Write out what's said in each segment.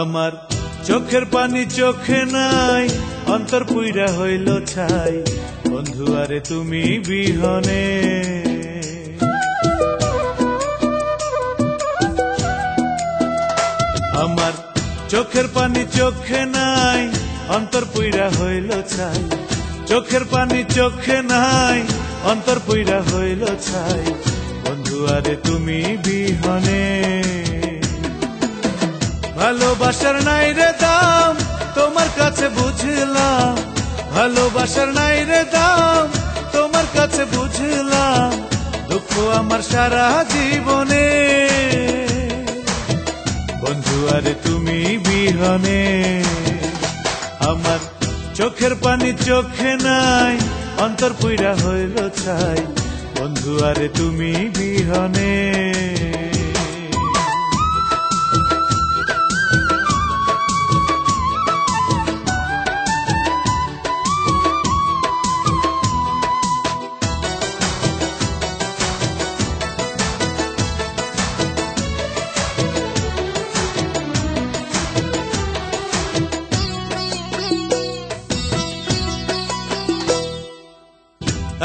আমার চোখের পানি চোখে নাই, অন্তর পুইরা হইল ছাই, বন্ধু আরে তুমি বিহনে। আমার চোখের পানি চোখে নাই, অন্তর পুইরা হইল ছাই, চোখের পানি চোখে নাই, অন্তর পুইরা হইল ছাই, বন্ধু আরে তুমি বিহনে। ভালোবাসার নাই রে দাম, তোমার কাছে বুঝলাম, ভালোবাসার নাই রে দাম, তোমার কাছে বুঝলাম, দুঃখ আমার সারা জীবনে, বন্ধু আরে তুমি বিহনে। আমার চোখের পানি চোখে নাই, অন্তর পুইরা হইল ছাই, বন্ধু আরে তুমি বিহনে।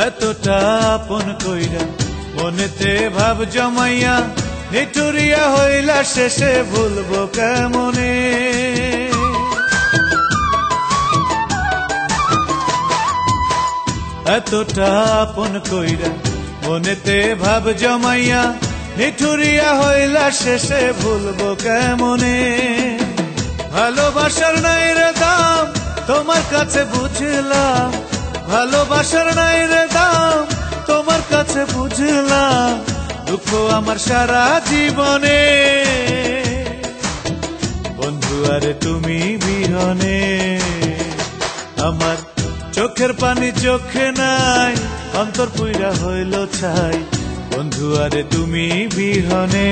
এতটা আপন কইরা মনেতে ভাব জমাইয়া, নিঠুরিয়া হইলা শেষে ভুলবো কেমনে। এতটা আপন কইরা মনেতে ভাব জমাইয়া, নিঠুরিয়া হইলা শেষে ভুলবো কেমনে। ভালোবাসার নাই রে দাম, তোমার কাছে বুঝলাম, ভালোবাসার নাই রে দাম, তোমার কাছে বুঝলাম, দুঃখ আমার সারা জীবনে, বন্ধু আরে তুমি বিহনে। আমার চোখের পানি চোখে নাই, অন্তর পুইরা হইল ছাই, বন্ধু আরে তুমি বিহনে।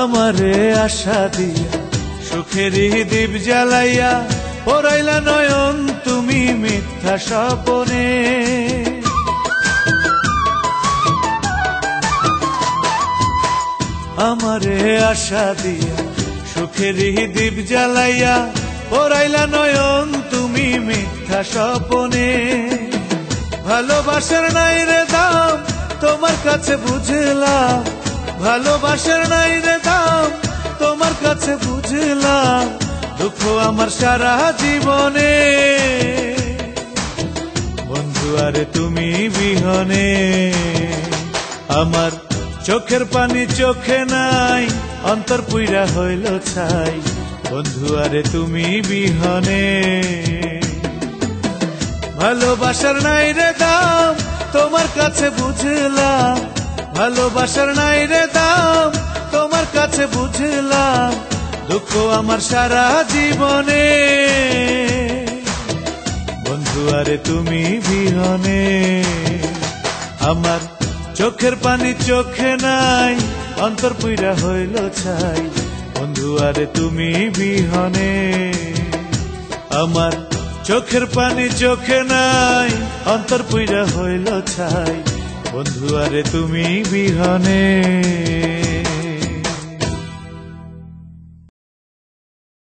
আমারে আশা দিয়া সুখেরই দীপ জ্বালাইয়া, পরাইলা নয়ন তুমি মিথ্যা স্বপনে। আমারে আশা দিয়া সুখেরই দীপ জ্বালাইয়া, পরাইলা নয়ন তুমি মিথ্যা স্বপনে। ভালোবাসার নাই রে দাম, তোমার কাছে বুঝলাম, ভালোবাসার নাই রে দাম, তোমার কাছে বুঝলাম, দুঃখ আমার সারা জীবনে, বন্ধু আরে তুমি বিহনে। আমার চোখের পানি চোখে নাই, অন্তর পুইরা হইল ছাই, বন্ধু আরে তুমি বিহনে। ভালোবাসার নাই রে দাম, তোমার কাছে বুঝলাম, ভালোবাসার নাই রে দাম, তোমার কাছে বুঝলাম, দুঃখ আমার সারা জীবনে, বন্ধু আরে তুমি বিহনে। আমার চোখের পানি চোখে নাই, অন্তর পুইরা হইল ছাই, বন্ধু আরে তুমি বিহনে। আমার চোখের পানি চোখে নাই, অন্তর পুইরা হইল ছাই, বন্ধু আরে তুমি বিহনে।